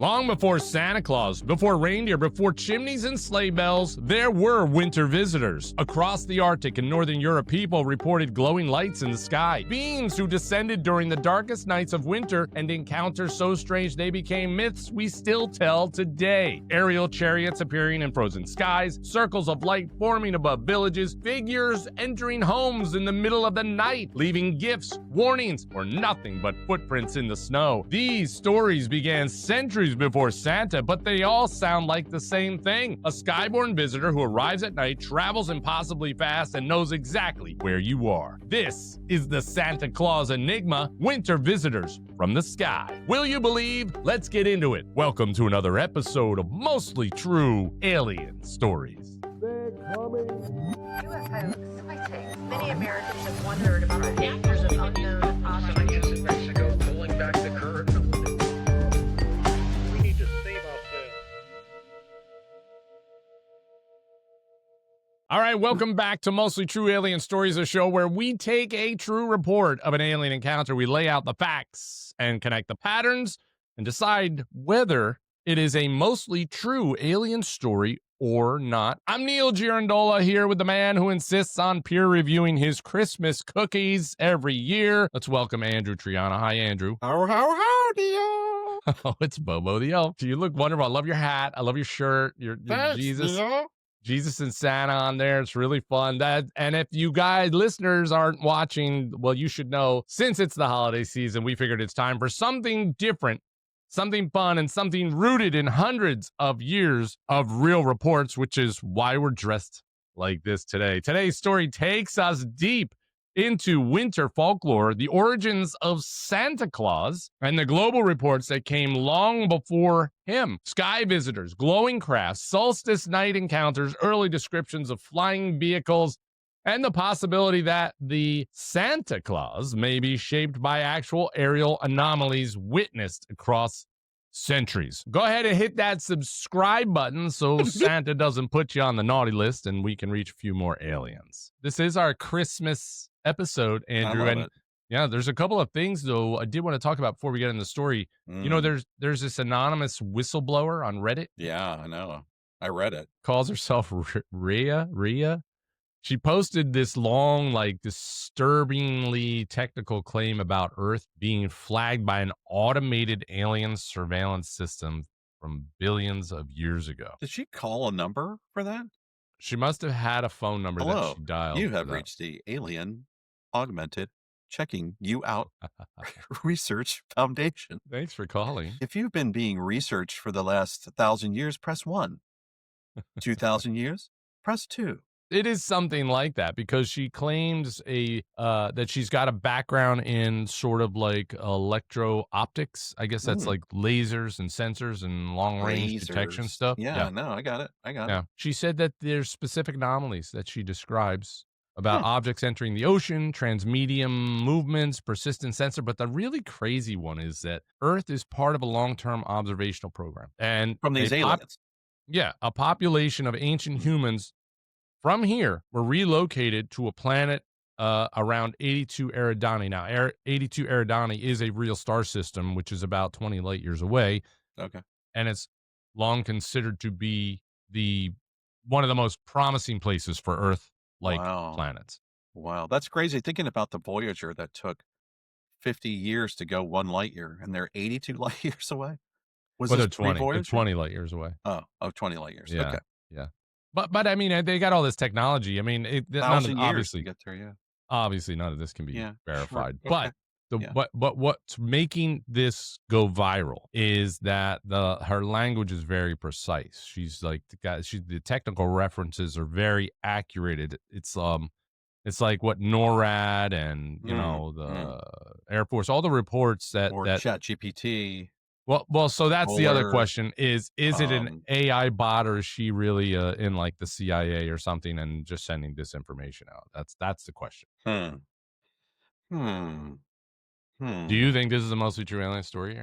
Long before Santa Claus, before reindeer, before chimneys and sleigh bells, there were winter visitors. Across the Arctic and Northern Europe, people reported glowing lights in the sky. Beings who descended during the darkest nights of winter and encounters so strange they became myths we still tell today. Aerial chariots appearing in frozen skies, circles of light forming above villages, figures entering homes in the middle of the night, leaving gifts, warnings, or nothing but footprints in the snow. These stories began centuries before Santa, but they all sound like the same thing. A skyborne visitor who arrives at night, travels impossibly fast, and knows exactly where you are. This is the Santa Claus Enigma, winter visitors from the sky. Will you believe? Let's get into it. Welcome to another episode of Mostly True Alien Stories. UFO sightings. Many Americans have wondered about factors of unknown objects. Scientists in Mexico pulling back the curtain. We need to save ourselves. All right, welcome back to Mostly True Alien Stories, a show where we take a true report of an alien encounter, we lay out the facts and connect the patterns and decide whether it is a mostly true alien story or not. I'm Neal Girandola here with the man who insists on peer reviewing his Christmas cookies every year. Let's welcome Andrew Triana. Hi, Andrew. How, Oh, it's Bobo the Elf. You look wonderful. I love your hat. I love your shirt. Your Jesus and Santa on there. It's really fun. And if you guys, listeners, aren't watching, well, you should know, since it's the holiday season, we figured it's time for something different, something fun, and something rooted in hundreds of years of real reports, which is why we're dressed like this today. Today's story takes us deep into winter folklore, the origins of Santa Claus, and the global reports that came long before him. Sky visitors, glowing crafts, solstice night encounters, early descriptions of flying vehicles, and the possibility that the Santa Claus may be shaped by actual aerial anomalies witnessed across centuries. Go ahead and hit that subscribe button so Santa doesn't put you on the naughty list and we can reach a few more aliens. This is our Christmas episode, Andrew, and yeah, there's a couple of things though I did want to talk about before we get in the story. You know, there's this anonymous whistleblower on Reddit. Yeah, I know. I read it. Calls herself Rhea. She posted this long, like, disturbingly technical claim about Earth being flagged by an automated alien surveillance system from billions of years ago. Did she call a number for that? She must have had a phone number that she dialed. You have reached the Alien Augmented Checking You Out Research Foundation. Thanks for calling. If you've been being researched for the last 1,000 years, press 1. 2,000 years, press 2. It is something like that because she claims that she's got a background in sort of like electro-optics. I guess that's like lasers and sensors and long-range detection stuff. Yeah, no, I got it. Yeah. She said that there's specific anomalies that she describes about objects entering the ocean, transmedium movements, persistent sensor. But the really crazy one is that Earth is part of a long-term observational program. And from these aliens. A population of ancient humans from here were relocated to a planet around 82 Eridani. Now, 82 Eridani is a real star system, which is about 20 light years away. Okay. And it's long considered to be one of the most promising places for Earth-like planets. Wow, that's crazy. Thinking about the Voyager that took 50 years to go 1 light year, and they're 82 light years away. They're 20 light years away. Oh, 20 light years. Yeah, okay. Yeah. But I mean, they got all this technology. I mean, obviously, to get there, yeah. Obviously, none of this can be verified. Sure. Okay. But what's making this go viral is that her language is very precise. She's like the technical references are very accurate. It's like what NORAD and the Air Force, all the reports that ChatGPT. Well, so that's the other question is it an AI bot or is she really in like the CIA or something and just sending disinformation out? That's the question. Do you think this is a mostly true alien story,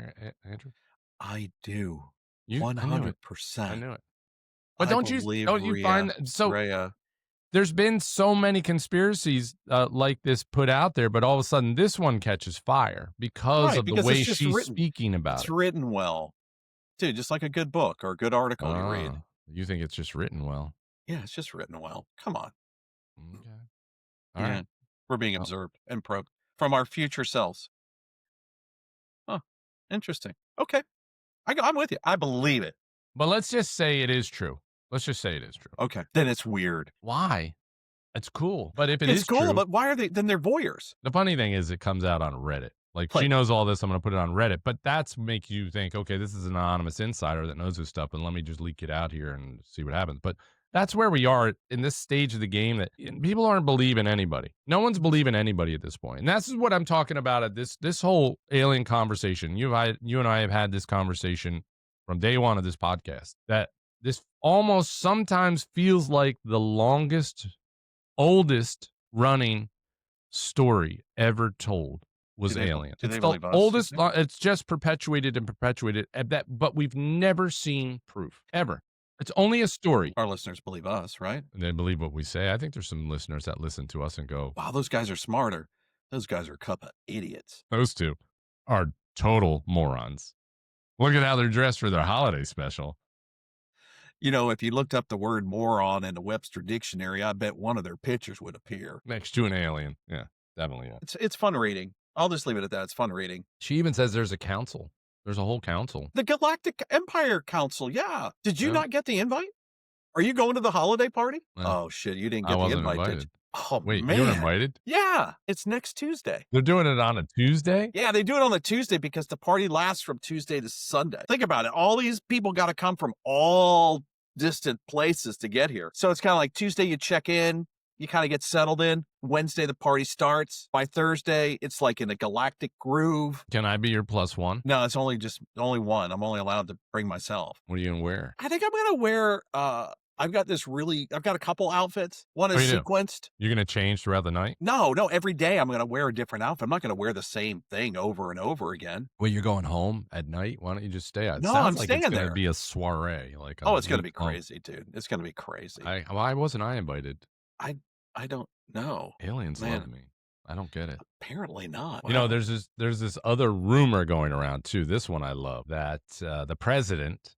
Andrew? I do. 100%. I knew it. But don't you find so there's been so many conspiracies like this put out there, but all of a sudden this one catches fire because of the way she's speaking about it. It's written well. Dude, just like a good book or a good article you read. You think it's just written well? Yeah, it's just written well. Come on. Okay. All right. We're being observed and probed from our future selves. Huh. Interesting. Okay. I'm with you. I believe it. But let's just say it is true. Let's just say it is true. Okay. Then it's weird. Why? It's cool. But if It's cool, true, but why are they? Then they're voyeurs. The funny thing is, it comes out on Reddit. Like, she knows all this. I'm going to put it on Reddit. But that's make you think, okay, this is an anonymous insider that knows this stuff, and let me just leak it out here and see what happens. But that's where we are in this stage of the game, that people aren't believing anybody. No one's believing anybody at this point. And that's what I'm talking about at this whole alien conversation. You and I have had this conversation from day one of this podcast, that this almost sometimes feels like the longest, oldest running story ever told was Alien. It's the oldest. It's just perpetuated and perpetuated. But we've never seen proof ever. It's only a story. Our listeners believe us, right? And they believe what we say. I think there's some listeners that listen to us and go, "Wow, those guys are smarter. Those guys are a cup of idiots." Those two are total morons. Look at how they're dressed for their holiday special. If you looked up the word moron in the Webster dictionary, I bet one of their pictures would appear next to an alien. Yeah, definitely. Yeah. It's fun reading. I'll just leave it at that. It's fun reading. She even says there's a council. There's a whole council. The Galactic Empire Council. Yeah. Did you not get the invite? Are you going to the holiday party? Oh, shit. You didn't get the invite, invited. did you? Oh, wait, man. You were invited? Yeah. It's next Tuesday. They're doing it on a Tuesday? Yeah, they do it on the Tuesday because the party lasts from Tuesday to Sunday. Think about it. All these people got to come from all distant places to get here. So it's kind of like Tuesday, you check in, you kind of get settled in. Wednesday, the party starts. By Thursday, it's like in a galactic groove. Can I be your plus one? No, it's only one. I'm only allowed to bring myself. What are you going to wear? I think I'm going to wear, I've got a couple outfits. One is sequenced. You're going to change throughout the night? No, every day I'm going to wear a different outfit. I'm not going to wear the same thing over and over again. Well, you're going home at night? Why don't you just stay out? No, I'm staying there. It's going to be a soiree. It's going to be crazy, dude. It's going to be crazy. Why wasn't I invited? I don't know. Aliens love me. I don't get it. Apparently not. Wow. There's this other rumor going around too. This one I love, that the president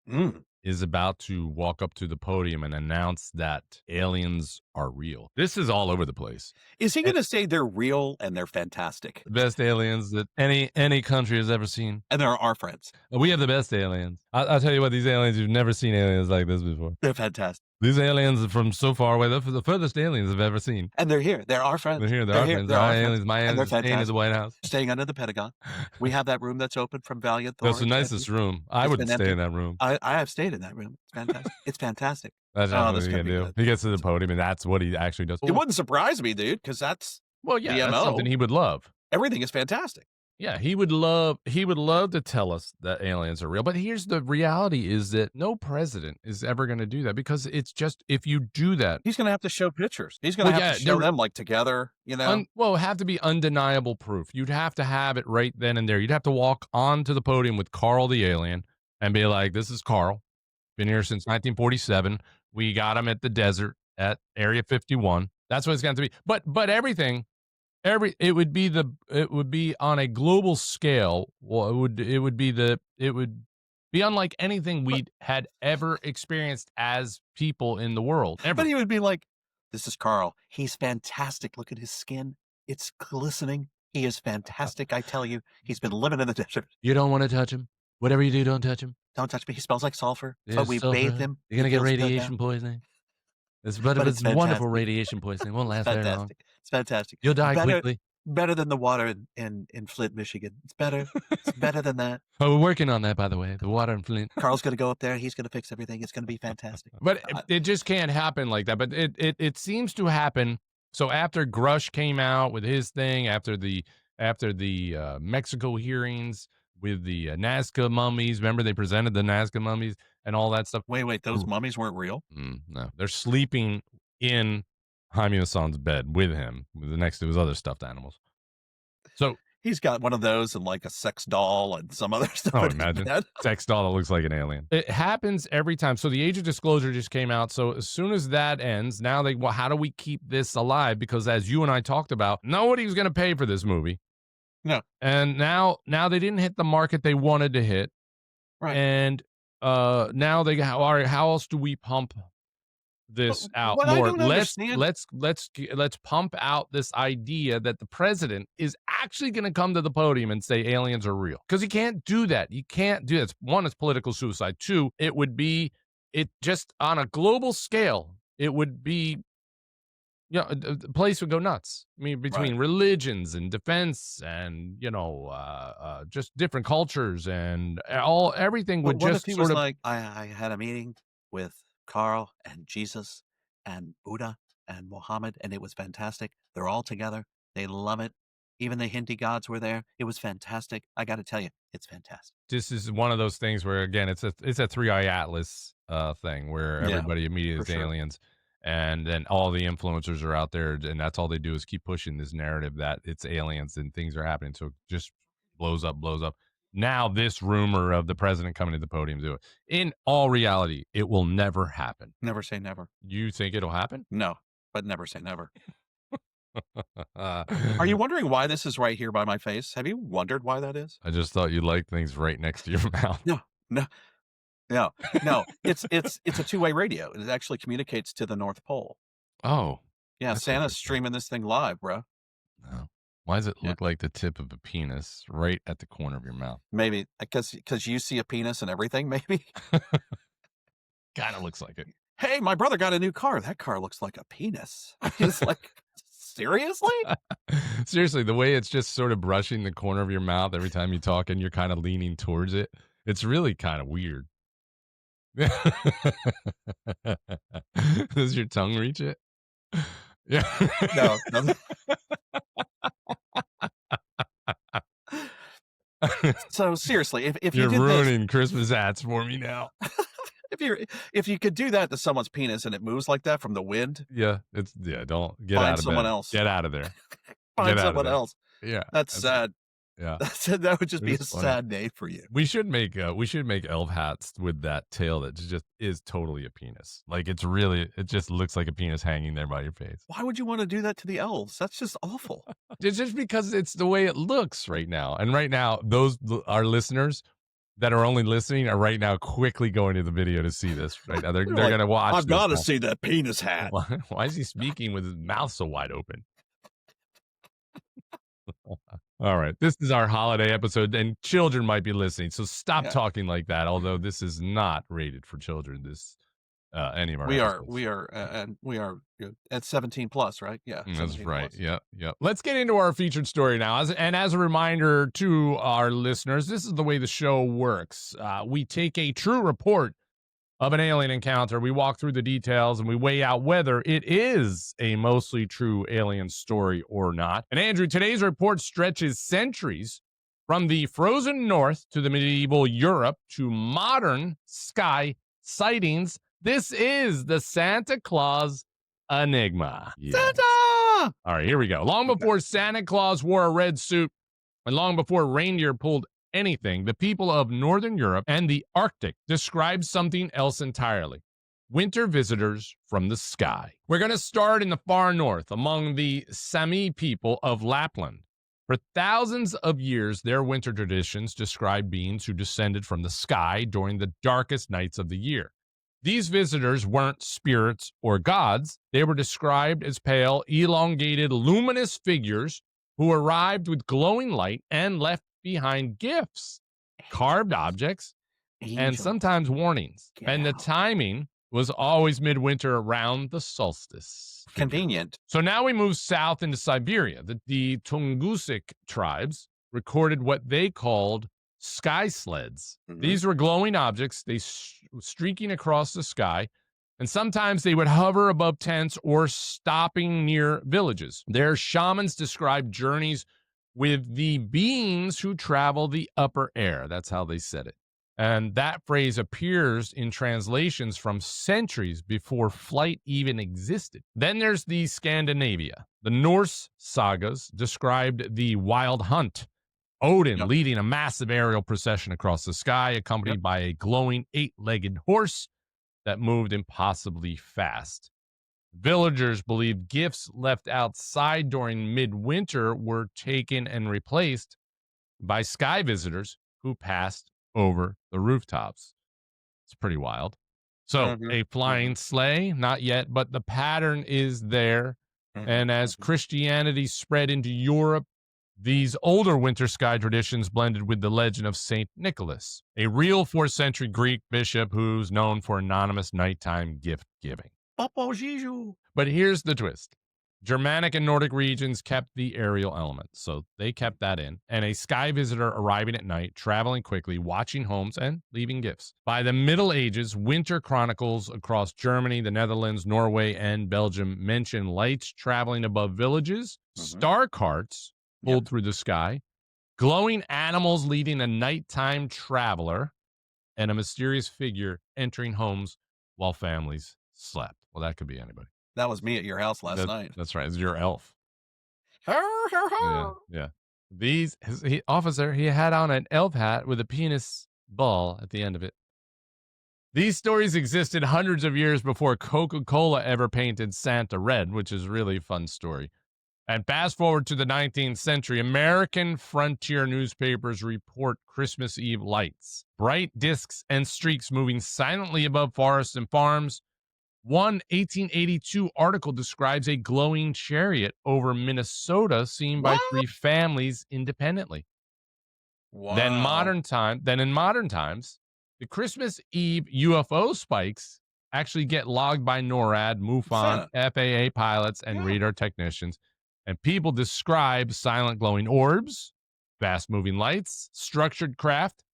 is about to walk up to the podium and announce that aliens are real. This is all over the place. Is he going to say they're real and they're fantastic? The best aliens that any country has ever seen. And they're our friends. We have the best aliens. I'll tell you what, these aliens, you've never seen aliens like this before. They're fantastic. These aliens are from so far away. They're the furthest aliens I've ever seen. And they're here. They're our friends. They're here. They're our friends. They're our aliens. My aliens are staying at the White House. Staying under the Pentagon. We have that room that's open from Valiant Thor. That's the nicest room. I would stay in that room. I have stayed in that room. It's fantastic. It's fantastic. That's what he's going to do. He gets to the podium, and that's what he actually does. It wouldn't surprise me, dude, because that's that's something he would love. Everything is fantastic. Yeah, he would love to tell us that aliens are real. But here's the reality, is that no president is ever going to do that, because it's just, if you do that, he's going to have to show pictures. He's going to have to show them together, have to be undeniable proof. You'd have to have it right then and there. You'd have to walk onto the podium with Carl the alien and be like, this is Carl. Been here since 1947. We got him at the desert at Area 51. That's what it's going to be. But everything, it would be on a global scale. Well, it would be unlike anything we had ever experienced as people in the world. Ever. But he would be like, this is Carl. He's fantastic. Look at his skin. It's glistening. He is fantastic. I tell you, he's been living in the desert. You don't want to touch him. Whatever you do, don't touch him. Don't touch me. He smells like sulfur. But we bathed him. You're going to get radiation poisoning. It's wonderful radiation poisoning. It won't last very long. It's fantastic. You'll die quickly. Better than the water in Flint, Michigan. It's better. It's better than that. Oh, we're working on that, by the way. The water in Flint. Carl's going to go up there. He's going to fix everything. It's going to be fantastic. But it just can't happen like that. But it seems to happen. So after Grush came out with his thing, after the Mexico hearings with the Nazca mummies, remember they presented the Nazca mummies and all that stuff. Wait, those mummies weren't real? No, they're sleeping in Jaime Maussan's bed with him, next to his other stuffed animals. So he's got one of those and like a sex doll and some other stuff. Oh, imagine sex doll that looks like an alien. It happens every time. So the Age of Disclosure just came out. So as soon as that ends, now how do we keep this alive? Because as you and I talked about, nobody was going to pay for this movie. No. And now they didn't hit the market they wanted to hit. Right. And now they got, all right, how else do we pump this out what I more? don't understand. Let's pump out this idea that the president is actually going to come to the podium and say aliens are real, because you can't do that. You can't do that. One, it's political suicide. Two, it would be, it just on a global scale, it would be, you know, the place would go nuts. I mean, between religions and defense and, you know, just different cultures and everything would But what just if he sort was of, like, I had a meeting with Carl and Jesus and Buddha and Muhammad, and it was fantastic. They're all together. They love it. Even the Hindi gods were there. It was fantastic. I got to tell you, it's fantastic. this is one of those things where, again, it's a three-eye atlas thing where everybody immediately is aliens, and then all the influencers are out there, and that's all they do is keep pushing this narrative that it's aliens and things are happening. So it just blows up. Now this rumor of the president coming to the podium do it. In all reality, it will never happen. Never say never. You think it'll happen? No, but never say never. Are you wondering why this is right here by my face? Have you wondered why that is? I just thought you liked things right next to your mouth. No. It's a two-way radio. It actually communicates to the North Pole. Oh. Yeah, That's Santa's interesting. streaming this thing live, bro. Oh. Why does it look like the tip of a penis right at the corner of your mouth? Maybe because you see a penis and everything, maybe. Kind of looks like it. Hey, my brother got a new car. That car looks like a penis. It's like, seriously? Seriously, the way it's just sort of brushing the corner of your mouth every time you talk and you're kind of leaning towards it, it's really kind of weird. Does your tongue reach it? Yeah. No. So seriously, if You're you did ruining Christmas hats for me now. if you could do that to someone's penis and it moves like that from the wind, Don't get find out of someone bed. else. Get out of there. Find someone else. Yeah, that's sad. Yeah, that would just be a funny. sad day for you. We should make elf hats with that tail that just is totally a penis. Like it just looks like a penis hanging there by your face. Why would you want to do that to the elves? That's just awful. It's just because it's the way it looks right now. And right now, our listeners that are only listening are right now quickly going to the video to see this. Right now, they're Like, going to watch. I've got to see that penis hat. Why is he speaking with his mouth so wide open? All right, this is our holiday episode, and children might be listening, so stop talking like that. Although this is not rated for children. This any of our episodes. we are at 17 plus, right? Yeah, that's right. Plus. Yeah. Let's get into our featured story now. As a reminder to our listeners, this is the way the show works. We take a true report of an alien encounter. We walk through the details and we weigh out whether it is a mostly true alien story or not. And Andrew, today's report stretches centuries from the frozen north to the medieval Europe to modern sky sightings. This is the Santa Claus Enigma. Yes. Santa! All right, here we go. Long before Santa Claus wore a red suit and long before reindeer pulled anything, the people of Northern Europe and the Arctic described something else entirely. Winter visitors from the sky. We're going to start in the far north among the Sami people of Lapland. For thousands of years, their winter traditions described beings who descended from the sky during the darkest nights of the year. These visitors weren't spirits or gods. They were described as pale, elongated, luminous figures who arrived with glowing light and left behind gifts, carved objects, and sometimes warnings. And the timing was always midwinter around the solstice. Convenient. So now we move south into Siberia. The Tunguska tribes recorded what they called sky sleds. Mm-hmm. These were glowing objects, streaking across the sky, and sometimes they would hover above tents or stopping near villages. Their shamans described journeys with the beings who travel the upper air. That's how they said it. And that phrase appears in translations from centuries before flight even existed. Then there's the Scandinavia. The Norse sagas described the wild hunt. Odin leading a massive aerial procession across the sky, accompanied by a glowing 8-legged horse that moved impossibly fast. Villagers believed gifts left outside during midwinter were taken and replaced by sky visitors who passed over the rooftops. It's pretty wild. So a flying sleigh, not yet, but the pattern is there. And as Christianity spread into Europe, these older winter sky traditions blended with the legend of Saint Nicholas, a real 4th century Greek bishop who's known for anonymous nighttime gift giving. But here's the twist. Germanic and Nordic regions kept the aerial element, so they kept that in, and a sky visitor arriving at night, traveling quickly, watching homes, and leaving gifts. By the Middle Ages, winter chronicles across Germany, the Netherlands, Norway, and Belgium mention lights traveling above villages, star carts pulled through the sky, glowing animals leading a nighttime traveler, and a mysterious figure entering homes while families slept. Well, that could be anybody. That was me at your house last night. That's right. It's your elf. Yeah. Officer, he had on an elf hat with a penis ball at the end of it. These stories existed hundreds of years before Coca-Cola ever painted Santa red, which is really a fun story. And fast forward to the 19th century, American frontier newspapers report Christmas Eve lights, bright discs and streaks moving silently above forests and farms. One 1882 article describes a glowing chariot over Minnesota seen by 3 families independently. Wow. Then in modern times, the Christmas Eve UFO spikes actually get logged by NORAD, MUFON, FAA pilots, and radar technicians. And people describe silent glowing orbs, fast moving lights, structured craft,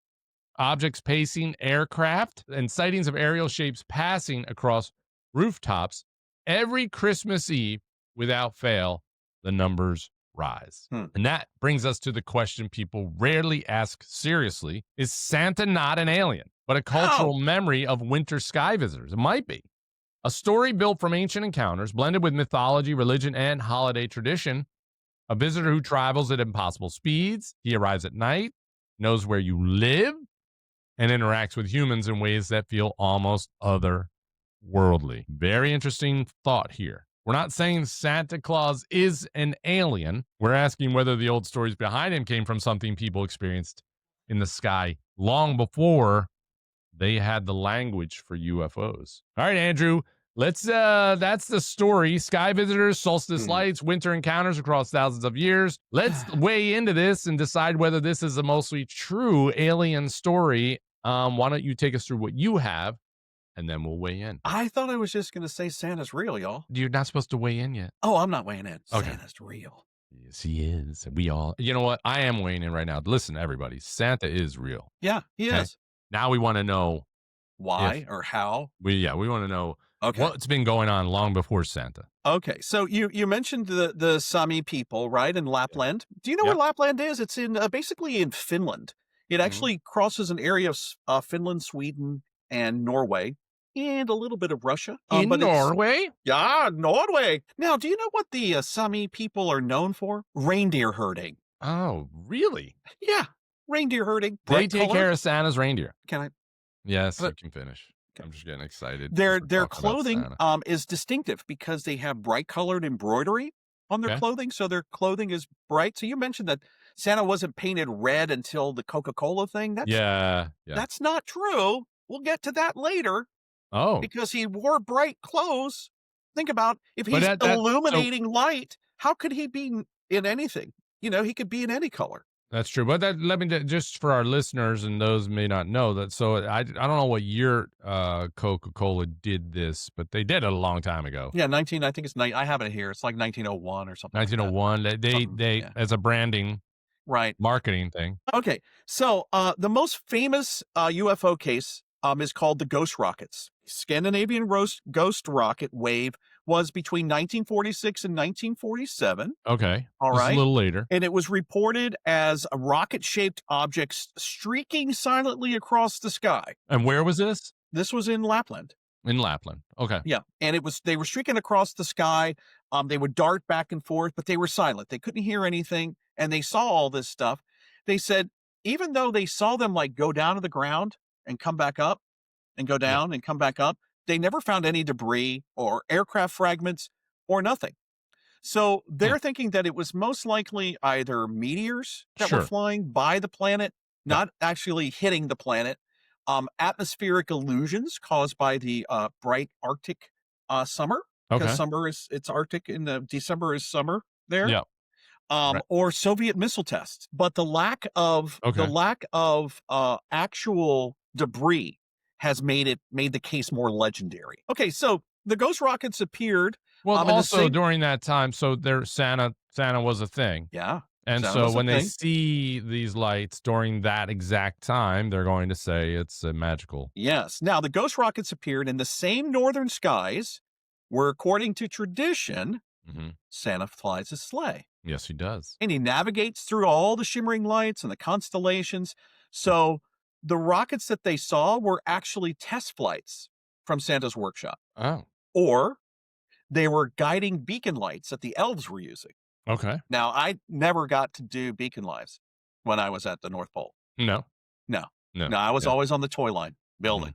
objects pacing aircraft, and sightings of aerial shapes passing across rooftops every Christmas Eve. Without fail, the numbers rise. And that brings us to the question people rarely ask seriously. Is Santa not an alien, but a cultural memory of winter sky visitors? It might be. A story built from ancient encounters, blended with mythology, religion, and holiday tradition. A visitor who travels at impossible speeds. He arrives at night, knows where you live, and interacts with humans in ways that feel almost otherworldly. Very interesting thought here. We're not saying Santa Claus is an alien. We're asking whether the old stories behind him came from something people experienced in the sky long before they had the language for UFOs. All right, Andrew, that's the story. Sky visitors, solstice lights, winter encounters across thousands of years. Let's weigh into this and decide whether this is a mostly true alien story. Why don't you take us through what you have, and then we'll weigh in. I thought I was just going to say Santa's real, y'all. You're not supposed to weigh in yet. Oh, I'm not weighing in. Okay. Santa's real. Yes, he is. We all, you know what? I am weighing in right now. Listen, everybody, Santa is real. Yeah, he is. Now we want to know why or how. We want to know what's been going on long before Santa. Okay, so you mentioned the Sami people, right, in Lapland. Do you know where Lapland is? It's in basically in Finland. It actually crosses an area of Finland, Sweden, and Norway, and a little bit of Russia. In Norway? Yeah, Norway. Now, do you know what the Sami people are known for? Reindeer herding. Oh, really? Yeah, reindeer herding. They take care of Santa's reindeer. Can I? Yes, you can finish. I'm just getting excited. Their clothing is distinctive because they have bright colored embroidery on their clothing. So their clothing is bright. So you mentioned that Santa wasn't painted red until the Coca-Cola thing. That's not true. We'll get to that later. Oh. Because he wore bright clothes. Think about if he's illuminating light, how could he be in anything? You know, he could be in any color. That's true. But let me just for our listeners and those who may not know that. So I don't know what year Coca-Cola did this, but they did it a long time ago. Yeah, I think it's I have it here. It's like 1901 or something. 1901. Like they as a branding marketing thing. Okay. So the most famous UFO case is called the ghost rockets. Scandinavian ghost rocket wave was between 1946 and 1947. Okay. All right. A little later. And it was reported as a rocket-shaped object streaking silently across the sky. And where was this? This was in Lapland. In Lapland. Okay. Yeah. And they were streaking across the sky. They would dart back and forth, but they were silent. They couldn't hear anything. And they saw all this stuff. They said, even though they saw them like go down to the ground and come back up and go down and come back up, they never found any debris or aircraft fragments or nothing. So they're thinking that it was most likely either meteors that were flying by the planet, not actually hitting the planet, Atmospheric illusions caused by the bright Arctic summer, because Okay. it's Arctic and December is summer there. Yeah. Right. Or Soviet missile tests. But the lack of Okay. actual debris has made the case more legendary. Okay, so the ghost rockets appeared. Well, in the also same, during that time, so there Santa was a thing. yeah, And Santa so was a when they thing. see these lights during that exact time, they're going to say it's a magical. Yes. Now the ghost rockets appeared in the same northern skies where, according to tradition, Mm-hmm. Santa flies his sleigh. Yes, he does. And he navigates through all the shimmering lights and the constellations. So the rockets that they saw were actually test flights from Santa's workshop, Oh, or they were guiding beacon lights that the elves were using. okay. Now, I never got to do beacon lights when I was at the North Pole. No, No, no. I was Yeah. always on the toy line, building.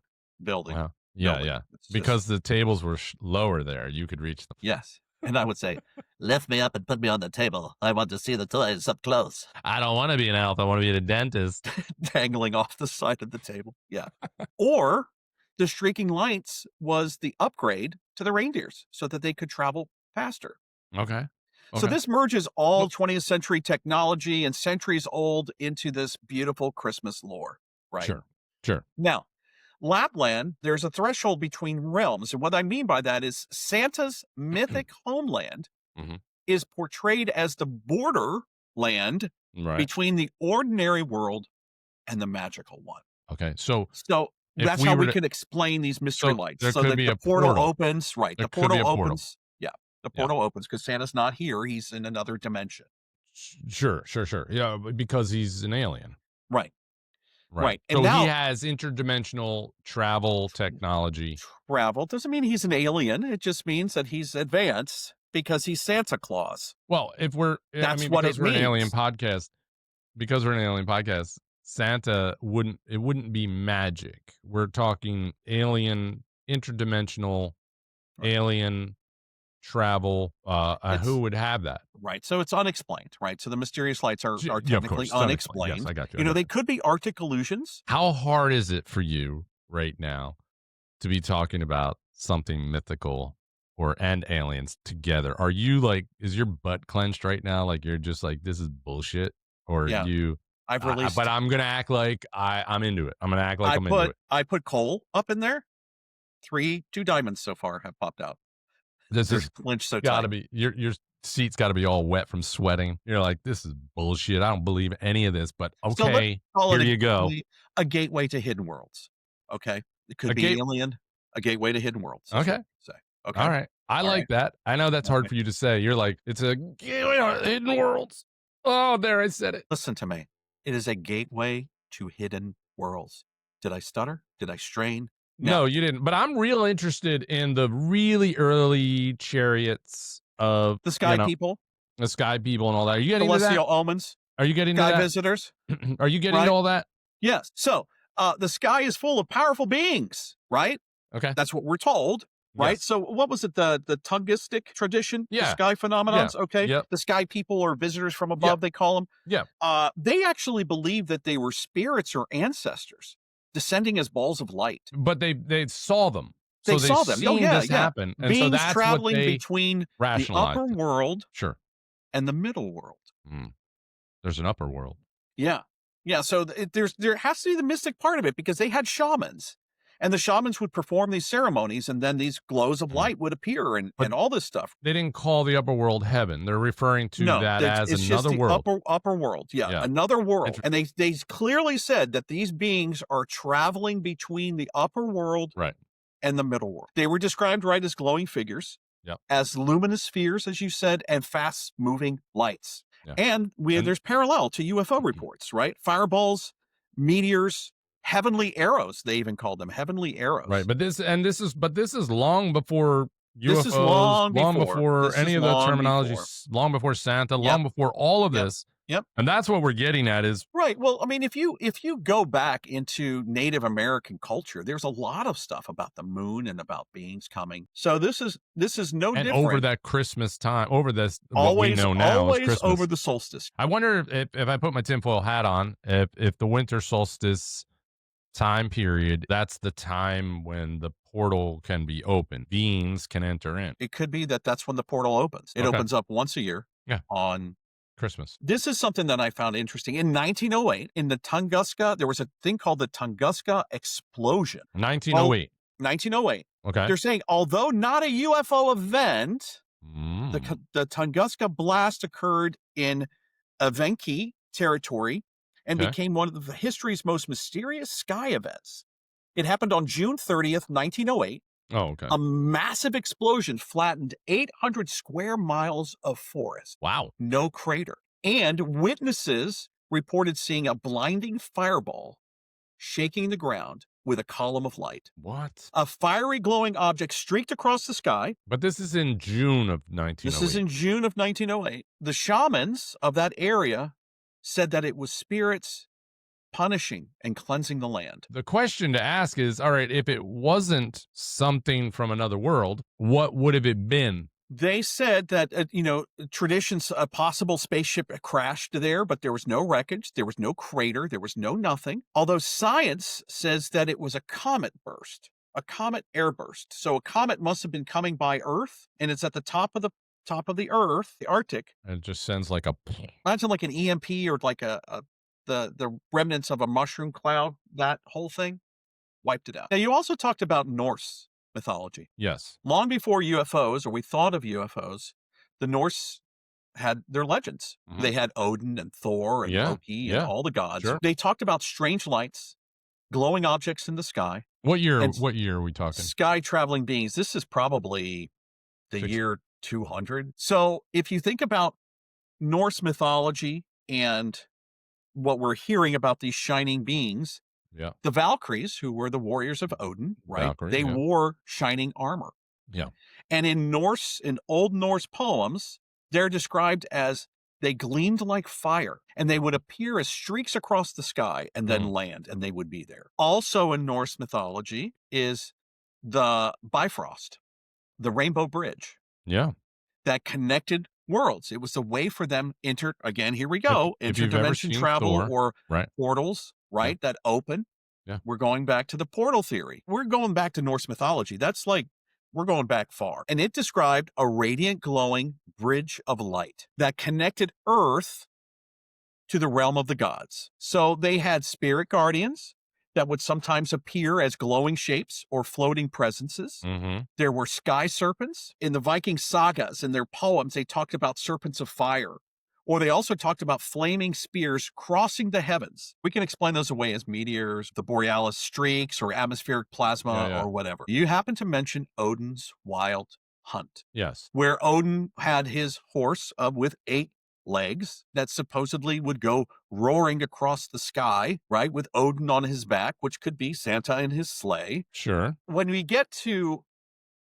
Wow. Yeah, building. yeah. It's just- Because the tables were lower there, you could reach them. yes. And I would say, lift me up and put me on the table. I want to see the toys up close. I don't want to be an elf. I want to be a dentist. Dangling off the side of the table. Yeah. Or the streaking lights was the upgrade to the reindeers so that they could travel faster. Okay. So Okay. this merges all 20th century technology and centuries old into this beautiful Christmas lore, right? Sure. Now, Lapland, there's a threshold between realms. And what I mean by that is Santa's mythic homeland Mhm. is portrayed as the border land Right. between the ordinary world and the magical one. Okay. So So if that's we how were we to- can explain these mystery so lights. there So could that be the a portal portal. opens, right? There The could portal be a portal. opens. Yeah. The portal opens because Santa's not here. He's in another dimension. Sure. Yeah, because he's an alien. Right. Right. And So now he has interdimensional travel technology. travel doesn't mean he's an alien. It just means that he's advanced because he's Santa Claus. Well, if we're That's what because it we're an alien means. podcast, Santa wouldn't be magic. We're talking alien, interdimensional, alien travel. Who would have that? Right. So it's unexplained, right? So the mysterious lights are Yeah, of technically course, it's unexplained. unexplained. Yes, I got you. You know, they could be Arctic illusions. How hard is it for you right now to be talking about something mythical and aliens together? Are you like, is your butt clenched right now? Like you're just like, this is bullshit? Or Yeah. you, I've released. but I'm going to act like I'm into it. I'm going to act like I'm into it. I put coal up in there. 2 diamonds so far have popped out. This They're has clinched so got to tight. be, your seat's got to be all wet from sweating. You're like, this is bullshit. I don't believe any of this, but So let's okay, call here it you go. a gateway to hidden worlds. Okay. It could A be alien, a gateway to hidden worlds. is what Okay. we say. Okay. All right. I All like right. that. I know that's hard Okay. for you to say. You're like, it's a gateway to hidden worlds. Oh, there, I said it. Listen to me. It is a gateway to hidden worlds. Did I stutter? Did I strain? No, you didn't. But I'm real interested in the really early chariots of The sky people, the sky people and all that. Are you getting into celestial that? omens, Are you getting sky into that? visitors. Are you getting right? into all that? Yes. So the sky is full of powerful beings, right? Okay. That's what we're told, right? Yes. So what was it? The Tunguska tradition? The Yeah. sky phenomenons? Okay. Yep. The sky people or visitors from above, they call them. Yeah. They actually believed that they were spirits or ancestors descending as balls of light. But they saw them. They So saw they've them. Oh, seen yeah, this yeah. happen. And Beings so that's traveling what they between the rationalized. upper world Sure. and the middle world. There's an upper world. Yeah. Yeah. So there has to be the mystic part of it because they had shamans and the shamans would perform these ceremonies and then these glows of light would appear and all this stuff. They didn't call the upper world heaven. They're referring to that as it's another just the world. upper world. Yeah. Another world. And they clearly said that these beings are traveling between the upper world and the middle world. They were described as glowing figures, as luminous spheres, as you said, and fast moving lights. Yeah. And there's parallel to UFO reports, right? Fireballs, meteors, heavenly arrows. They even called them heavenly arrows. Right. But this is long before UFOs, This is long before. This any is of the long terminology, before. long before Santa, long before all of this. Yep. And that's what we're getting at is right. Well, I mean, if you go back into Native American culture, there's a lot of stuff about the moon and about beings coming. So this is no and different. over that Christmas time, over this always, what we know now always is Christmas. over the solstice. I wonder if I put my tinfoil hat on, if the winter solstice time period, that's the time when the portal can be opened. Beings can enter in. It could be that that's when the portal opens. It Okay. opens up once a year Yeah. on Christmas. This is something that I found interesting. In 1908, in the Tunguska, there was a thing called the Tunguska explosion. 1908. 1908. Okay. They're saying, although not a UFO event, the Tunguska blast occurred in Evenki territory and Okay. became one of the history's most mysterious sky events. It happened on June 30th, 1908. Oh, okay. A massive explosion flattened 800 square miles of forest. Wow. No crater. And witnesses reported seeing a blinding fireball shaking the ground with a column of light. What? A fiery glowing object streaked across the sky. But this is in June of 1908. This is in June of 1908. The shamans of that area said that it was spirits punishing and cleansing the land. The question to ask is, all right, if it wasn't something from another world, what would have it been? They said that, traditions, a possible spaceship crashed there, but there was no wreckage. There was no crater. There was no nothing. Although science says that it was a comet burst, a comet airburst. So a comet must have been coming by Earth, and it's at the top of the Earth, the Arctic. And it just sends like a... Imagine like an EMP or like the remnants of a mushroom cloud, that whole thing wiped it out. Now, you also talked about Norse mythology. Yes. Long before UFOs, or we thought of UFOs, the Norse had their legends. Mhm. They had Odin and Thor and Loki and all the gods. Sure. They talked about strange lights, glowing objects in the sky. What year? And What year are we talking? Sky traveling beings. This is probably the year 200. So if you think about Norse mythology and what we're hearing about these shining beings, the Valkyries, who were the warriors of Odin, right? They wore shining armor. Yeah. And in Old Norse poems, they're described as they gleamed like fire, and they would appear as streaks across the sky and then land, and they would be there. Also in Norse mythology is the Bifrost, the Rainbow Bridge. Yeah. That connected worlds. It was a way for them again, here we go, if you've ever interdimension seen travel Thor, or portals, right? That open. Yeah. We're going back to the portal theory. We're going back to Norse mythology. That's like, we're going back far. And it described a radiant, glowing bridge of light that connected Earth to the realm of the gods. So they had spirit guardians that would sometimes appear as glowing shapes or floating presences. Mm-hmm. There were sky serpents. In the Viking sagas, in their poems, they talked about serpents of fire. Or they also talked about flaming spears crossing the heavens. We can explain those away as meteors, the borealis streaks, or atmospheric plasma, or whatever. You happen to mention Odin's wild hunt. Yes. Where Odin had his horse with 8 legs that supposedly would go roaring across the sky, right? With Odin on his back, which could be Santa in his sleigh. Sure. When we get to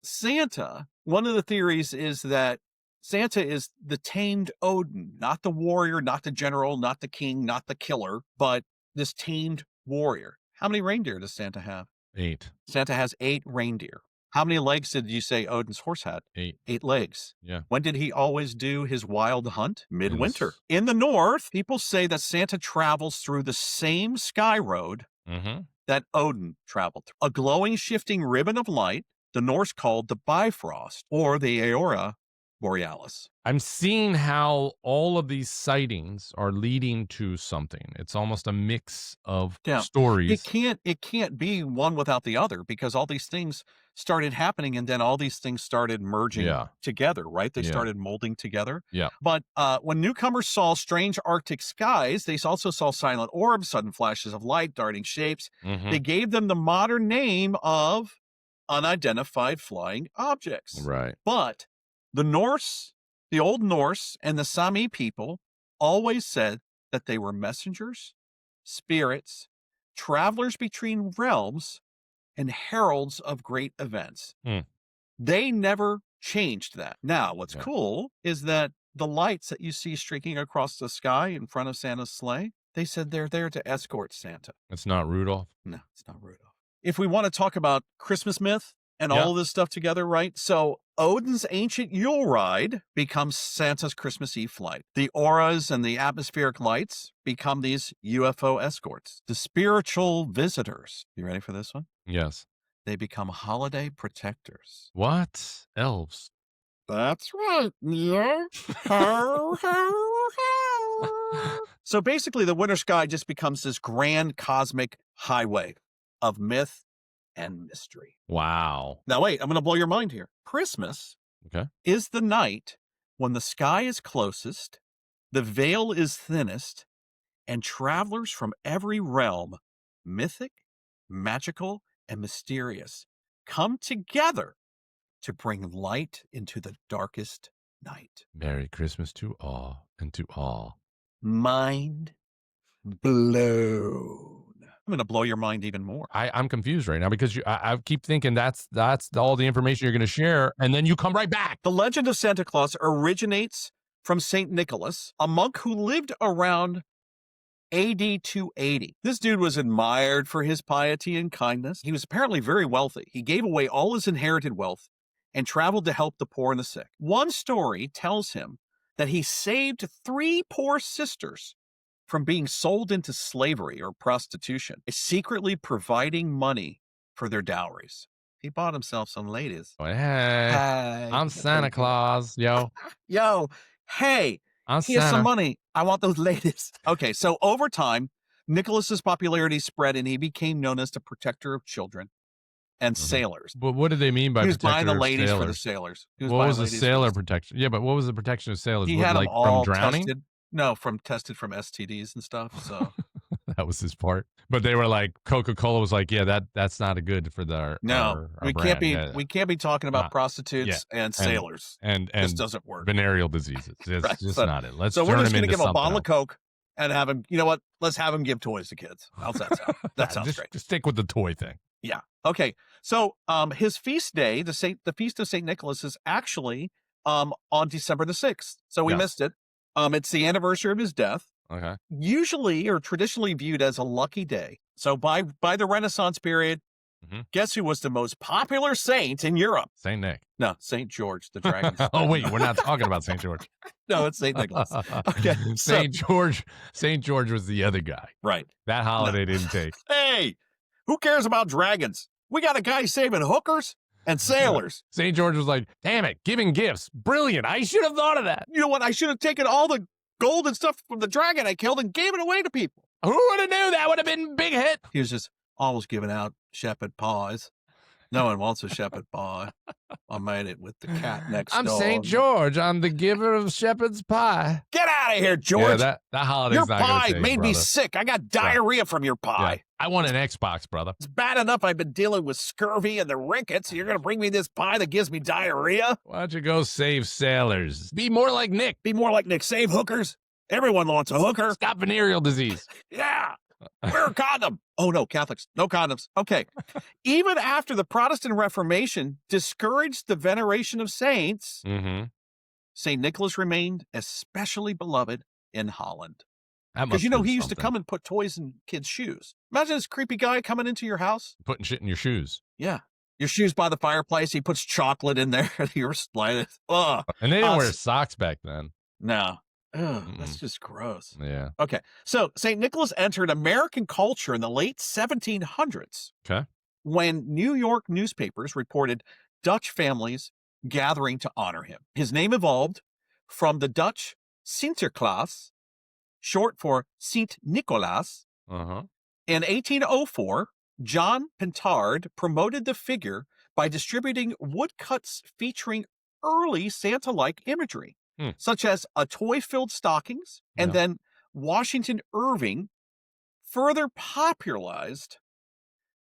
Santa, one of the theories is that Santa is the tamed Odin, not the warrior, not the general, not the king, not the killer, but this tamed warrior. How many reindeer does Santa have? 8. Santa has 8 reindeer. How many legs did you say Odin's horse had? 8. 8 legs. Yeah. When did he always do his wild hunt? Midwinter. In the north, people say that Santa travels through the same sky road that Odin traveled through. A glowing, shifting ribbon of light, the Norse called the Bifrost, or the Aurora Borealis. I'm seeing how all of these sightings are leading to something. It's almost a mix of stories. It can't be one without the other, because all these things started happening and then all these things started merging together, right? They started molding together. Yeah. But when newcomers saw strange Arctic skies, they also saw silent orbs, sudden flashes of light, darting shapes. They gave them the modern name of unidentified flying objects. Right. But the Norse, the Old Norse, and the Sami people always said that they were messengers, spirits, travelers between realms, and heralds of great events. They never changed that. Now, what's cool is that the lights that you see streaking across the sky in front of Santa's sleigh, they said they're there to escort Santa. It's not Rudolph? No, it's not Rudolph. If we want to talk about Christmas myth and all of this stuff together, right? So Odin's ancient Yule ride becomes Santa's Christmas Eve flight. The auras and the atmospheric lights become these UFO escorts. The spiritual visitors, you ready for this one? Yes. They become holiday protectors. What? Elves. That's right, Neal. Ho, ho, ho. So basically, the winter sky just becomes this grand cosmic highway of myth and mystery. Wow. Now, wait, I'm going to blow your mind here. Christmas is the night when the sky is closest, the veil is thinnest, and travelers from every realm, mythic, magical, and mysterious, come together to bring light into the darkest night. Merry Christmas to all and to all. Mind blown. I'm going to blow your mind even more. I'm confused right now because I keep thinking that's all the information you're going to share, and then you come right back. The legend of Santa Claus originates from St. Nicholas, a monk who lived around AD 280. This dude was admired for his piety and kindness. He was apparently very wealthy. He gave away all his inherited wealth and traveled to help the poor and the sick. One story tells him that he saved 3 poor sisters from being sold into slavery or prostitution, secretly providing money for their dowries. He bought himself some ladies. Hey, I'm Santa Claus, yo. Yo, hey, here's some money. I want those ladies. Okay, so over time, Nicholas's popularity spread and he became known as the protector of children and sailors. But what did they mean by he was protector buying the of ladies sailors? for the sailers. What was the sailor protection? Yeah, but what was the protection of sailors? He What, had like them all from drowning? tested. No, tested from STDs and stuff. So that was his part. But they were like, Coca-Cola was like, yeah, that's not a good for our we brand. We can't be talking about prostitutes and sailors. And this doesn't work. Venereal diseases. It's Right, just so- not it. Let's So we're turn just him going to into give him a bottle something of Coke and have him. You know what? Let's have him give toys to kids. How's that sound? That sounds great. Just stick with the toy thing. Yeah. Okay. So his feast day, the feast of St. Nicholas, is actually on December the 6th. So we missed it. It's the anniversary of his death. Okay. Usually or traditionally viewed as a lucky day. So by the Renaissance period, guess who was the most popular saint in Europe? Saint Nick. No, Saint George, the dragon. Oh wait, we're not talking about Saint George. No, it's Saint Nicholas. Okay. Saint George was the other guy. Right. That holiday didn't take. Hey, who cares about dragons? We got a guy saving hookers and sailors. St. George was like, damn it, giving gifts. Brilliant. I should have thought of that. You know what? I should have taken all the gold and stuff from the dragon I killed and gave it away to people. Who would have knew? That would have been a big hit. He was just always giving out shepherd pies. No one wants a shepherd pie. I made it with the cat next door. I'm St. George. I'm the giver of shepherd's pie. Get out of here, George. Yeah, that holiday's your not pie take, made me brother. sick. I got diarrhea from your pie. Yeah. I want an Xbox, brother. It's bad enough I've been dealing with scurvy and the rickets. You're going to bring me this pie that gives me diarrhea? Why don't you go save sailors? Be more like Nick. Be more like Nick. Save hookers. Everyone wants a hooker. Stop venereal disease. Yeah. Wear a condom. Oh, no, Catholics. No condoms. Okay. Even after the Protestant Reformation discouraged the veneration of saints, St. Nicholas remained especially beloved in Holland. Because, you know, he used to come and put toys in kids' shoes. Imagine this creepy guy coming into your house. Putting shit in your shoes. Yeah. Your shoes by the fireplace. He puts chocolate in there. You're like, ugh. And they didn't wear socks back then. No. Ugh, that's just gross. Yeah. Okay. So St. Nicholas entered American culture in the late 1700s. Okay. When New York newspapers reported Dutch families gathering to honor him. His name evolved from the Dutch Sinterklaas, short for Saint Nicholas. In 1804, John Pintard promoted the figure by distributing woodcuts featuring early Santa-like imagery, such as a toy-filled stockings, and then Washington Irving further popularized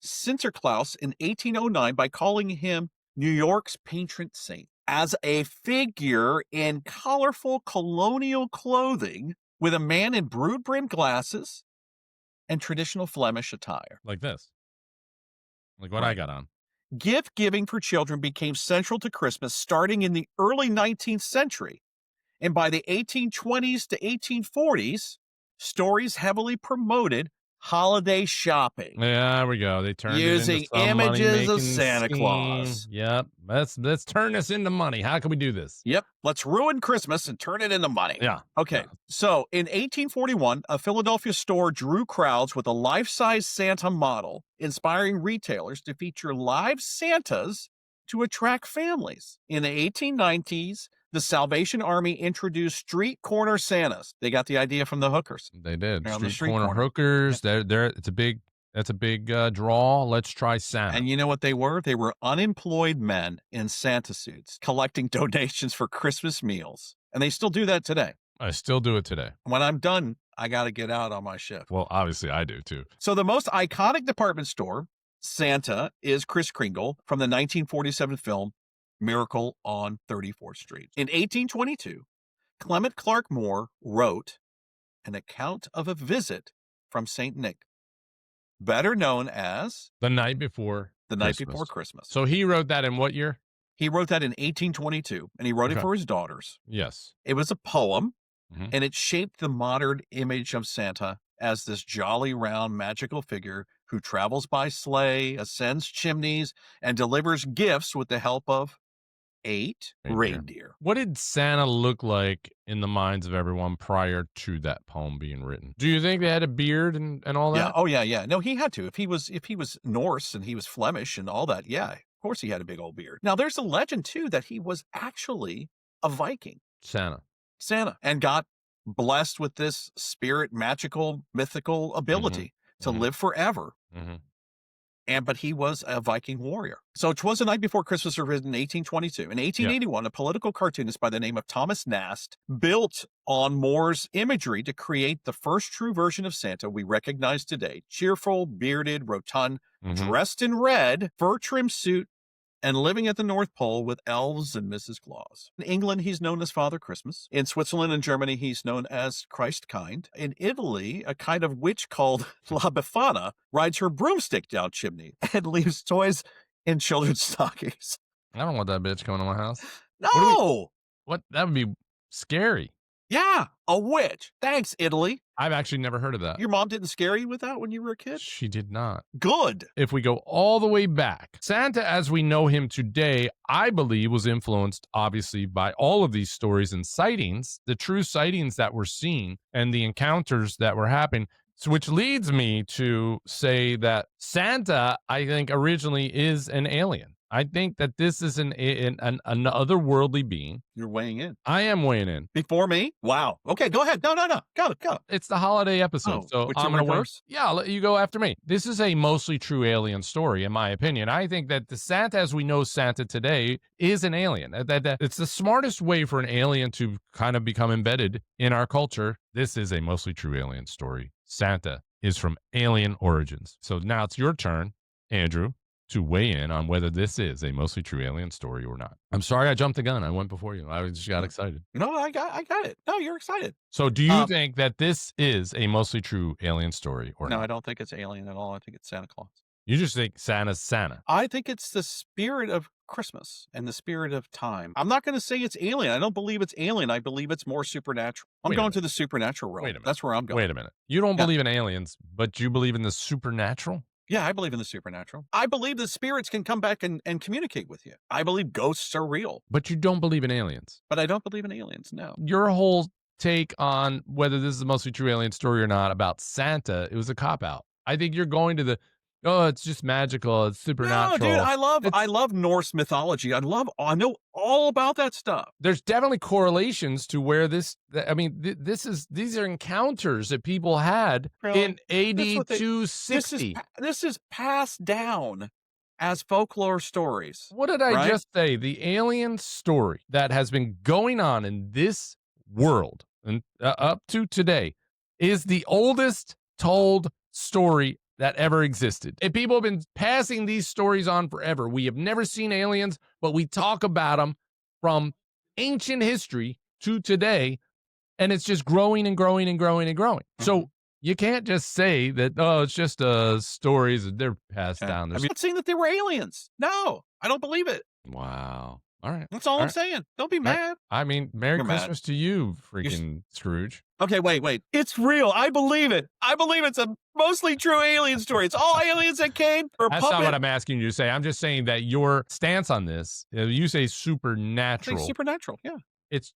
Sinterklaas in 1809 by calling him New York's patron saint. As a figure in colorful colonial clothing with a man in brood-brimmed glasses and traditional Flemish attire. Like this. Like what I got on. Gift giving for children became central to Christmas starting in the early 19th century. And by the 1820s to 1840s, stories heavily promoted holiday shopping. Yeah, there we go. They turned using it into some images of money-making Santa scheme. Claus. Yep. Let's turn this into money. How can we do this? Yep. Let's ruin Christmas and turn it into money. Yeah. Okay. Yeah. So in 1841, a Philadelphia store drew crowds with a life-size Santa model, inspiring retailers to feature live Santas to attract families. In the 1890s, the Salvation Army introduced street corner Santas. They got the idea from the hookers. They did. They're on the Street street corner corner. hookers. They're that's a big draw. Let's try Santa. And you know what they were? They were unemployed men in Santa suits collecting donations for Christmas meals. And they still do that today. I still do it today. When I'm done, I got to get out on my shift. Well, obviously I do too. So the most iconic department store, Santa, is Kris Kringle from the 1947 film Miracle on 34th Street. In 1822, Clement Clark Moore wrote an account of a visit from St. Nick, better known as The Night Before The Night Before Christmas. So he wrote that in what year? He wrote that in 1822, and he wrote it Okay. for his daughters. Yes. It was a poem, Mhm. and it shaped the modern image of Santa as this jolly, round, magical figure who travels by sleigh, ascends chimneys, and delivers gifts with the help of 8 reindeer. What did Santa look like in the minds of everyone prior to that poem being written? Do you think they had a beard and all Yeah. that? Oh, yeah. No, he had to. If he was Norse and he was Flemish and all that, yeah, of course he had a big old beard. Now, there's a legend, too, that he was actually a Viking, Santa, and got blessed with this spirit, magical, mythical ability to Mhm. live forever. Mhm. But he was a Viking warrior. So 'Twas the Night Before Christmas was written in 1822. In 1881, a political cartoonist by the name of Thomas Nast built on Moore's imagery to create the first true version of Santa we recognize today. Cheerful, bearded, rotund, Mhm. dressed in red, fur trimmed suit, and living at the North Pole with elves and Mrs. Claus. In England, he's known as Father Christmas. In Switzerland and Germany, he's known as Christ Kind. In Italy, a kind of witch called La Befana rides her broomstick down chimney and leaves toys in children's stockings. I don't want that bitch coming to my house. No! What? That would be scary. Yeah, a witch. Thanks, Italy. I've actually never heard of that. Your mom didn't scare you with that when you were a kid? She did not. Good. If we go all the way back, Santa as we know him today, I believe was influenced obviously by all of these stories and sightings, the true sightings that we're seeing and the encounters that were happening. So which leads me to say that Santa, I think originally is an alien. I think that this is an otherworldly being. You're weighing in. I am weighing in. Before me? Wow. Okay, go ahead. No. Go. It's the holiday episode. Oh, so which I'm you going to reverse? Yeah, I'll let you go after me. This is a mostly true alien story, in my opinion. I think that the Santa as we know Santa today is an alien. That it's the smartest way for an alien to kind of become embedded in our culture. This is a mostly true alien story. Santa is from alien origins. So now it's your turn, Andrew, to weigh in on whether this is a mostly true alien story or not. I'm sorry I jumped the gun. I went before you. I just got excited. No, I got it. No, you're excited. So do you think that this is a mostly true alien story or No, not? I don't think it's alien at all. I think it's Santa Claus. You just think Santa's Santa. I think it's the spirit of Christmas and the spirit of time. I'm not going to say it's alien. I don't believe it's alien. I believe it's more supernatural. I'm Wait a going minute. to the supernatural realm. Wait a minute. That's where I'm going. Wait a minute. You don't Yeah. believe in aliens, but you believe in the supernatural? Yeah, I believe in the supernatural. I believe the spirits can come back and communicate with you. I believe ghosts are real, But you don't believe in aliens. but I don't believe in aliens. No. Your whole take on whether this is a mostly true alien story or not about Santa, it was a cop-out. I think you're going to it's just magical, it's supernatural. No, dude, I It's- love Norse mythology. I know all about that stuff. There's definitely correlations to where these are encounters that people had Really? in AD That's what they- 260. This is passed down as folklore stories. What did I right? just say? The alien story that has been going on in this world and up to today is the oldest told story that ever existed. And people have been passing these stories on forever. We have never seen aliens, but we talk about them from ancient history to today, and it's just growing and growing and growing and growing. So you can't just say that, it's just stories that they're passed down. I'm not saying that they were aliens. No, I don't believe it. Wow. All right. That's all I'm saying. Don't be mad. I mean, Merry You're mad. Christmas to you, freaking Scrooge. Okay, wait. It's real. I believe it. I believe it's a mostly true alien story. It's all aliens that came. Or That's not what I'm asking you to say. I'm just saying that your stance on this, you say supernatural. Supernatural, yeah. It's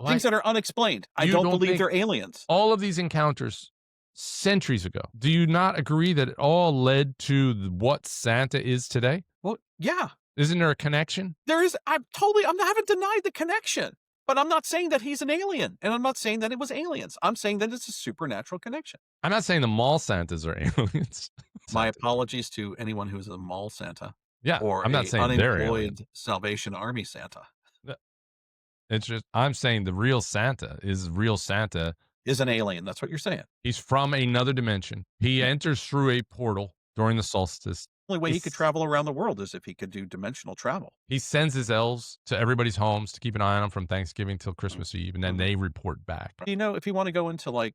things that are unexplained. I don't believe they're aliens. All of these encounters centuries ago. Do you not agree that it all led to what Santa is today? Well, yeah. Isn't there a connection? There is. I haven't denied the connection. But I'm not saying that he's an alien, and I'm not saying that it was aliens. I'm saying that it's a supernatural connection. I'm not saying the mall Santas are aliens. My apologies to anyone who's a mall Santa. Yeah, or I'm not saying they're unemployed Salvation Army Santa. It's just I'm saying the real Santa is an alien. That's what you're saying. He's from another dimension. He enters through a portal during the solstice. The only way he could travel around the world is if he could do dimensional travel. He sends his elves to everybody's homes to keep an eye on them from Thanksgiving till Christmas Eve, and then they report back. You know, if you want to go into like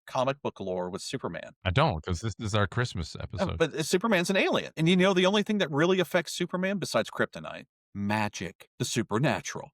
comic book lore with Superman. I don't, because this is our Christmas episode. But Superman's an alien. And you know the only thing that really affects Superman besides kryptonite? Magic. The supernatural.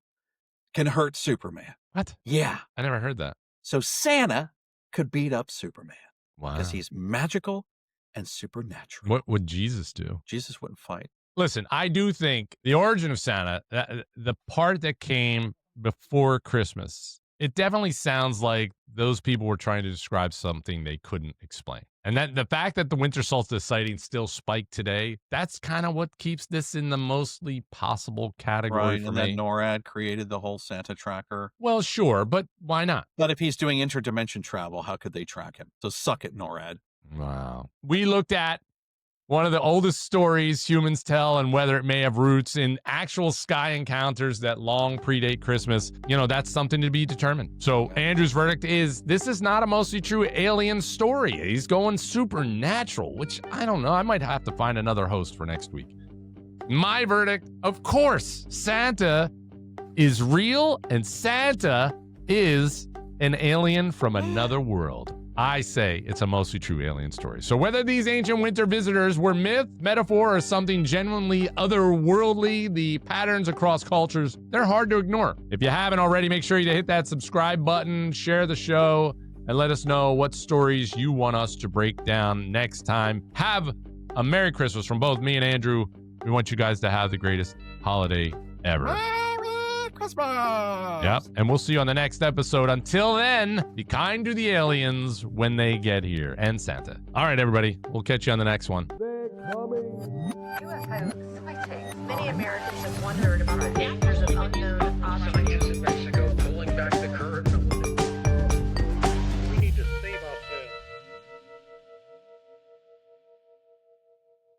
Can hurt Superman. What? Yeah. I never heard that. So Santa could beat up Superman. Wow. Because he's magical and supernatural. What would Jesus do? Jesus wouldn't fight. Listen, I do think the origin of Santa, the part that came before Christmas, it definitely sounds like those people were trying to describe something they couldn't explain. And that the fact that the winter solstice sightings still spike today, that's kind of what keeps this in the mostly possible category for and me. then NORAD created the whole Santa tracker. Well, sure, but why not? But if he's doing interdimension travel, how could they track him? So suck it, NORAD. Wow. We looked at one of the oldest stories humans tell and whether it may have roots in actual sky encounters that long predate Christmas. You know, that's something to be determined. So Andrew's verdict is this is not a mostly true alien story. He's going supernatural, which I don't know. I might have to find another host for next week. My verdict, of course, Santa is real and Santa is an alien from another world. I say it's a mostly true alien story. So whether these ancient winter visitors were myth, metaphor, or something genuinely otherworldly, the patterns across cultures, they're hard to ignore. If you haven't already, make sure you hit that subscribe button, share the show, and let us know what stories you want us to break down next time. Have a Merry Christmas from both me and Andrew. We want you guys to have the greatest holiday ever. Merry Christmas! Yep, and we'll see you on the next episode. Until then, be kind to the aliens when they get here, and Santa. All right, everybody, we'll catch you on the next one. UFO sightings. Many Americans have wondered about